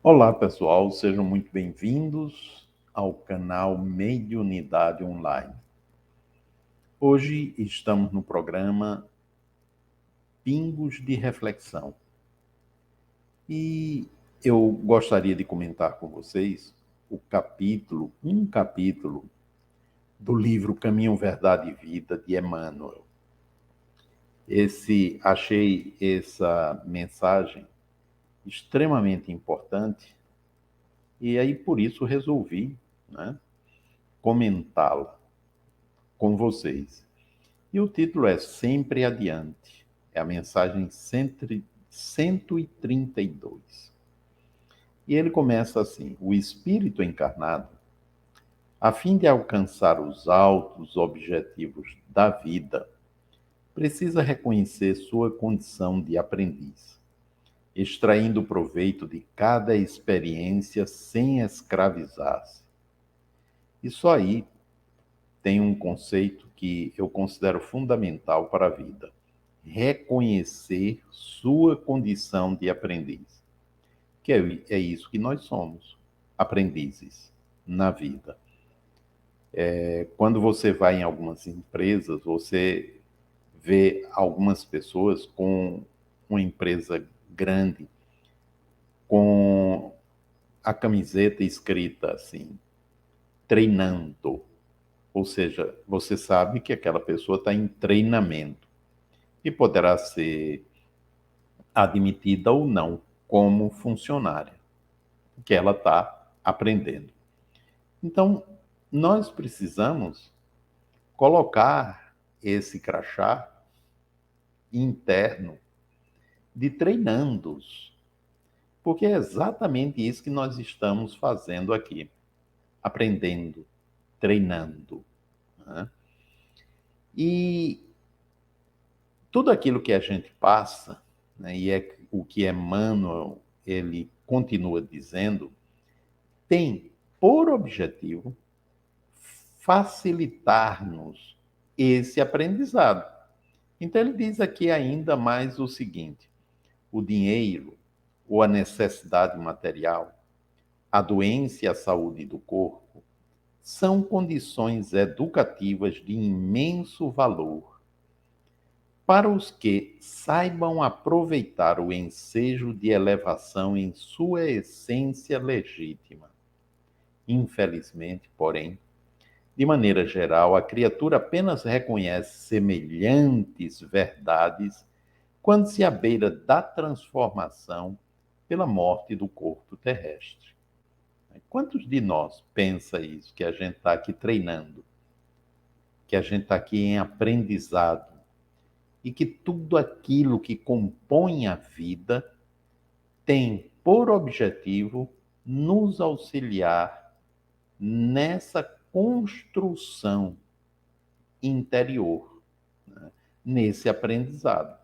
Olá, pessoal, sejam muito bem-vindos ao canal Mediunidade Online. Hoje estamos no programa Pingos de Reflexão e eu gostaria de comentar com vocês um capítulo do livro Caminho, Verdade e Vida de Emmanuel. Achei essa mensagem extremamente importante e aí por isso resolvi, né, comentá-la com vocês. E o título é Sempre Adiante. É a mensagem 132. E ele começa assim: o espírito encarnado, a fim de alcançar os altos objetivos da vida, precisa reconhecer sua condição de aprendiz, extraindo proveito de cada experiência sem escravizar-se. E só aí tem um conceito que eu considero fundamental para a vida: reconhecer sua condição de aprendiz. Que é isso que nós somos, aprendizes na vida. Quando você vai em algumas empresas, você vê algumas pessoas com uma empresa grande, com a camiseta escrita assim, treinando. Ou seja, você sabe que aquela pessoa está em treinamento e poderá ser admitida ou não como funcionária, que ela está aprendendo. Então, nós precisamos colocar esse crachá interno de treinandos, porque é exatamente isso que nós estamos fazendo aqui, aprendendo, treinando, né? E tudo aquilo que a gente passa, né, e é o que Emmanuel ele continua dizendo, tem por objetivo facilitar-nos esse aprendizado. Então ele diz aqui ainda mais o seguinte: o dinheiro ou a necessidade material, a doença e a saúde do corpo são condições educativas de imenso valor para os que saibam aproveitar o ensejo de elevação em sua essência legítima. Infelizmente, porém, de maneira geral, a criatura apenas reconhece semelhantes verdades quando se à beira da transformação pela morte do corpo terrestre. Quantos de nós pensa isso, que a gente está aqui treinando, que a gente está aqui em aprendizado, e que tudo aquilo que compõe a vida tem por objetivo nos auxiliar nessa construção interior, né? Nesse aprendizado.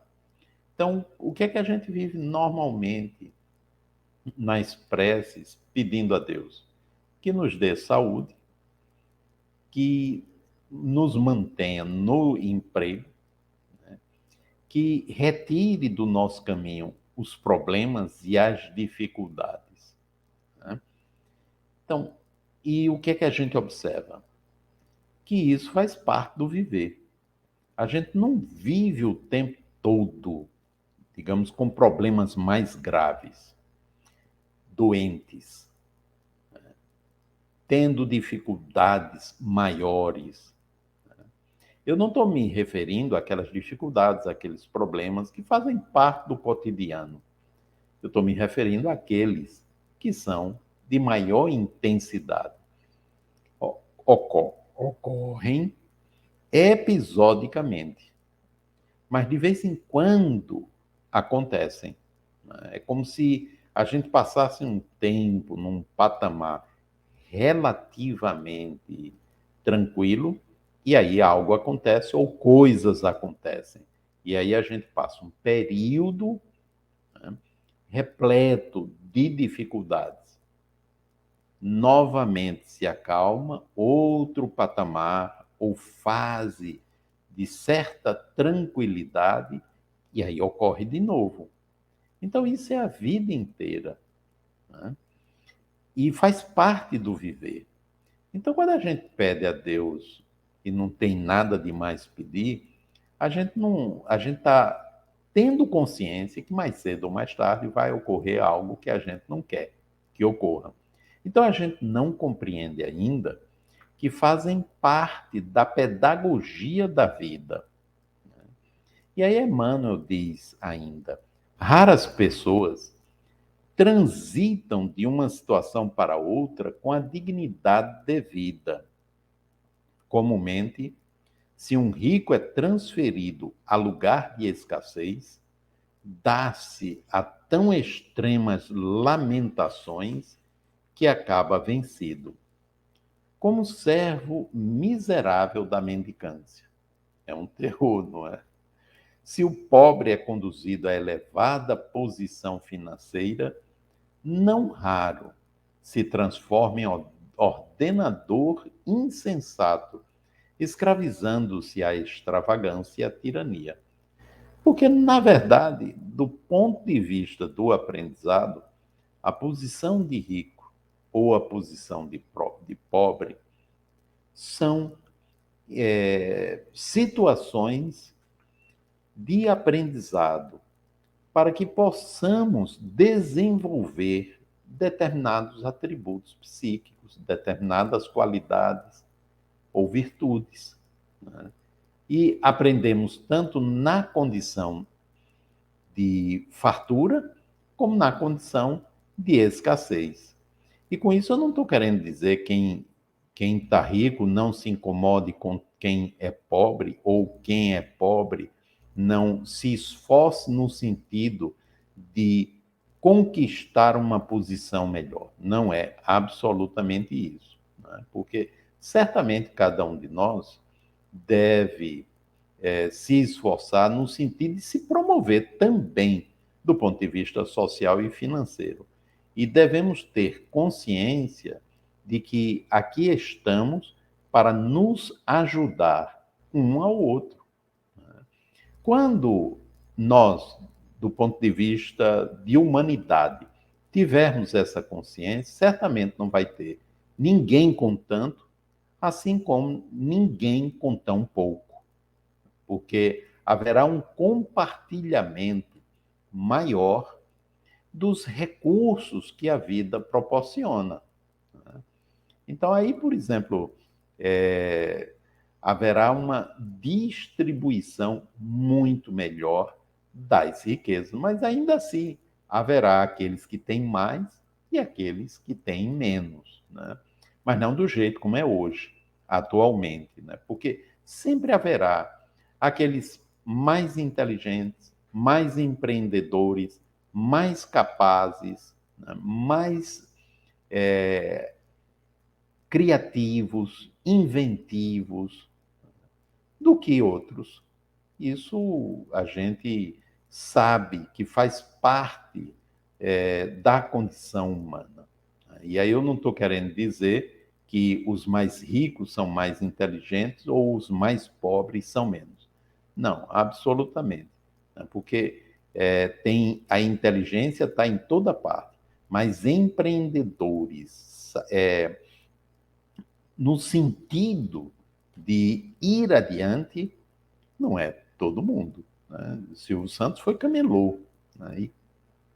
Então, o que é que a gente vive normalmente nas preces pedindo a Deus? Que nos dê saúde, que nos mantenha no emprego, que retire do nosso caminho os problemas e as dificuldades, né? Então, e o que é que a gente observa? Que isso faz parte do viver. A gente não vive o tempo todo, digamos, com problemas mais graves, doentes, tendo dificuldades maiores. Eu não estou me referindo àquelas dificuldades, àqueles problemas que fazem parte do cotidiano. Eu estou me referindo àqueles que são de maior intensidade. Ocorrem episodicamente, mas de vez em quando acontecem. É como se a gente passasse um tempo num patamar relativamente tranquilo, e aí algo acontece ou coisas acontecem. E aí a gente passa um período, né, repleto de dificuldades. Novamente se acalma, outro patamar ou fase de certa tranquilidade, e aí ocorre de novo. Então, isso é a vida inteira, né? e faz parte do viver. Então, quando a gente pede a Deus e não tem nada de mais pedir, a gente está tendo consciência que mais cedo ou mais tarde vai ocorrer algo que a gente não quer que ocorra. Então, a gente não compreende ainda que fazem parte da pedagogia da vida. E aí Emmanuel diz ainda: raras pessoas transitam de uma situação para outra com a dignidade devida. Comumente, se um rico é transferido a lugar de escassez, dá-se a tão extremas lamentações que acaba vencido, como servo miserável da mendicância. É um terror, não é? Se o pobre é conduzido a elevada posição financeira, não raro se transforma em ordenador insensato, escravizando-se à extravagância e à tirania. Porque, na verdade, do ponto de vista do aprendizado, a posição de rico ou a posição de pobre são situações de aprendizado para que possamos desenvolver determinados atributos psíquicos, determinadas qualidades ou virtudes, né? E aprendemos tanto na condição de fartura, como na condição de escassez. E com isso eu não estou querendo dizer que quem está rico não se incomode com quem é pobre, ou quem é pobre não se esforce no sentido de conquistar uma posição melhor. Não é absolutamente isso, né? Porque certamente cada um de nós deve se esforçar no sentido de se promover também do ponto de vista social e financeiro. E devemos ter consciência de que aqui estamos para nos ajudar um ao outro. Quando nós, do ponto de vista de humanidade, tivermos essa consciência, certamente não vai ter ninguém com tanto, assim como ninguém com tão pouco, porque haverá um compartilhamento maior dos recursos que a vida proporciona. Então, aí, por exemplo, haverá uma distribuição muito melhor das riquezas, mas ainda assim haverá aqueles que têm mais e aqueles que têm menos, né? Mas não do jeito como é hoje, atualmente, né? Porque sempre haverá aqueles mais inteligentes, mais empreendedores, mais capazes, né? Mais criativos, inventivos do que outros. Isso a gente sabe que faz parte da condição humana. E aí eu não estou querendo dizer que os mais ricos são mais inteligentes ou os mais pobres são menos. Não, absolutamente. Porque tem a inteligência está em toda parte, mas empreendedores no sentido de ir adiante, não é todo mundo, né? Silvio Santos foi camelô, né? E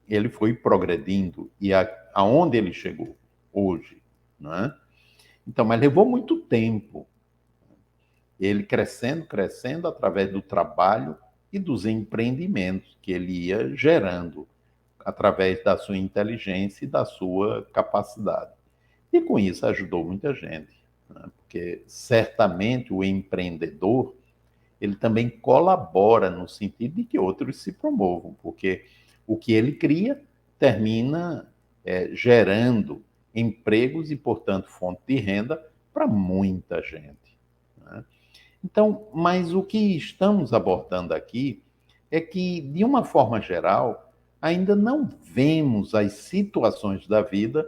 ele foi progredindo e aonde ele chegou hoje, né? Então, mas levou muito tempo. Ele crescendo, crescendo através do trabalho e dos empreendimentos que ele ia gerando através da sua inteligência e da sua capacidade. E com isso ajudou muita gente, né? Porque certamente o empreendedor ele também colabora no sentido de que outros se promovam, porque o que ele cria termina gerando empregos e, portanto, fonte de renda para muita gente, né? Então, mas o que estamos abordando aqui é que, de uma forma geral, ainda não vemos as situações da vida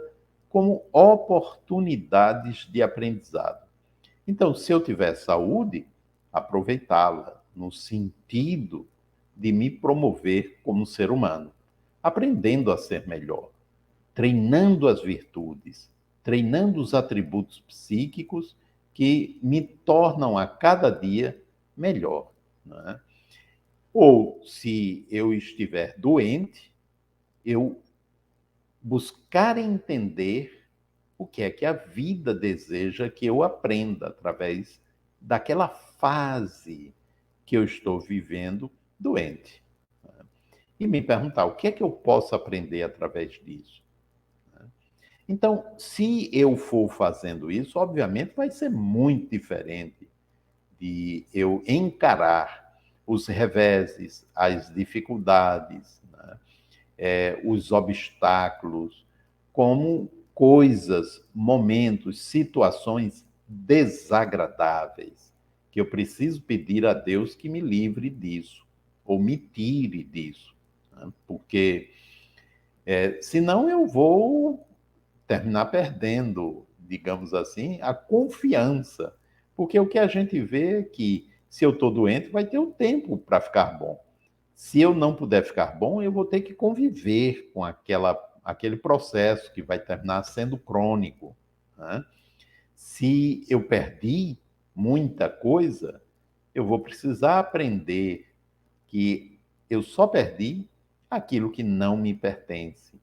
como oportunidades de aprendizado. Então, se eu tiver saúde, aproveitá-la no sentido de me promover como ser humano, aprendendo a ser melhor. treinando as virtudes, treinando os atributos psíquicos que me tornam a cada dia melhor, né? Ou, se eu estiver doente, eu buscar entender o que é que a vida deseja que eu aprenda através daquela fase que eu estou vivendo doente. E me perguntar o que é que eu posso aprender através disso. Então, se eu for fazendo isso, obviamente vai ser muito diferente de eu encarar os reveses, as dificuldades, né? Os obstáculos, como coisas, momentos, situações desagradáveis, que eu preciso pedir a Deus que me livre disso, ou me tire disso, né? Porque senão eu vou terminar perdendo, digamos assim, a confiança. Porque o que a gente vê é que, se eu estou doente, vai ter um tempo para ficar bom. Se eu não puder ficar bom, eu vou ter que conviver com aquele processo que vai terminar sendo crônico, né? Se eu perdi muita coisa, eu vou precisar aprender que eu só perdi aquilo que não me pertence.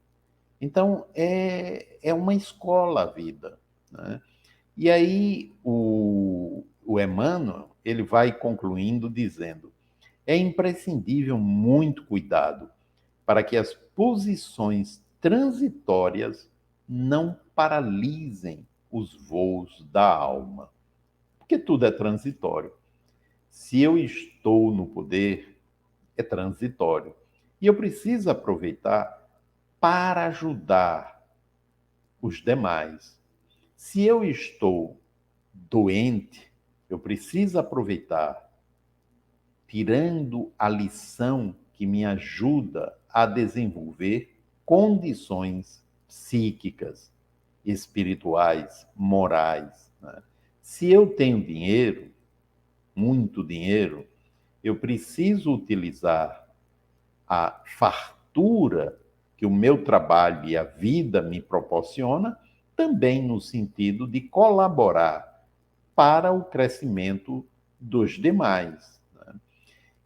Então, é uma escola a vida, né? E aí, o Emmanuel, ele vai concluindo dizendo: é imprescindível muito cuidado para que as posições transitórias não paralisem os voos da alma. Porque tudo é transitório. Se eu estou no poder, é transitório. E eu preciso aproveitar para ajudar os demais. Se eu estou doente, eu preciso aproveitar, tirando a lição que me ajuda a desenvolver condições psíquicas, espirituais, morais, né? Se eu tenho dinheiro, muito dinheiro, eu preciso utilizar a fartura que o meu trabalho e a vida me proporciona, também no sentido de colaborar para o crescimento dos demais.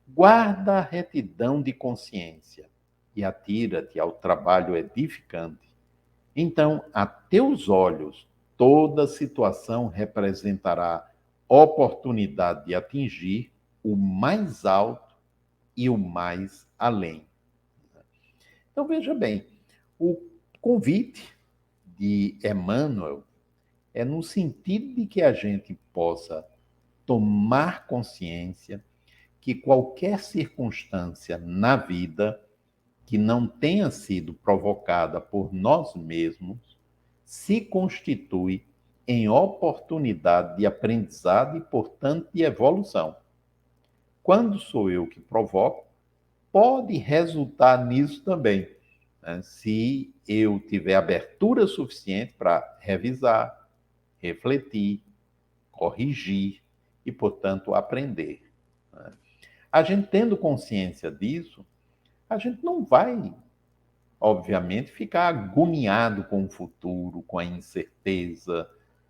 Guarda a retidão de consciência e atira-te ao trabalho edificante. Então, a teus olhos, toda situação representará oportunidade de atingir o mais alto e o mais além. Então, veja bem, o convite de Emmanuel é no sentido de que a gente possa tomar consciência que qualquer circunstância na vida que não tenha sido provocada por nós mesmos se constitui em oportunidade de aprendizado e, portanto, de evolução. Quando sou eu que provoco, pode resultar nisso também, né? Se eu tiver abertura suficiente para revisar, refletir, corrigir e, portanto, aprender, né? A gente tendo consciência disso, a gente não vai, obviamente, ficar agoniado com o futuro, com a incerteza,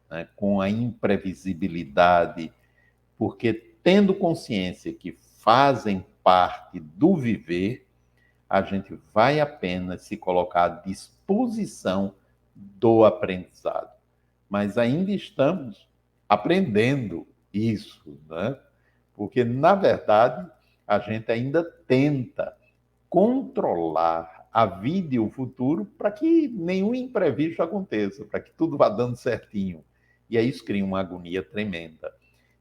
né, com a imprevisibilidade, porque tendo consciência que fazem parte do viver, a gente vai apenas se colocar à disposição do aprendizado. Mas ainda estamos aprendendo isso, né? Porque, na verdade, a gente ainda tenta controlar a vida e o futuro para que nenhum imprevisto aconteça, para que tudo vá dando certinho. E aí isso cria uma agonia tremenda.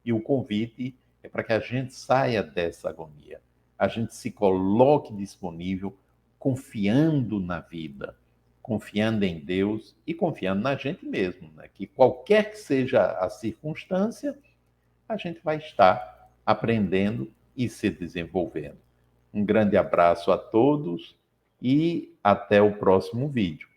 E o convite é para que a gente saia dessa agonia, a gente se coloque disponível, confiando na vida, confiando em Deus e confiando na gente mesmo, né? Que qualquer que seja a circunstância, a gente vai estar aprendendo e se desenvolvendo. Um grande abraço a todos e até o próximo vídeo.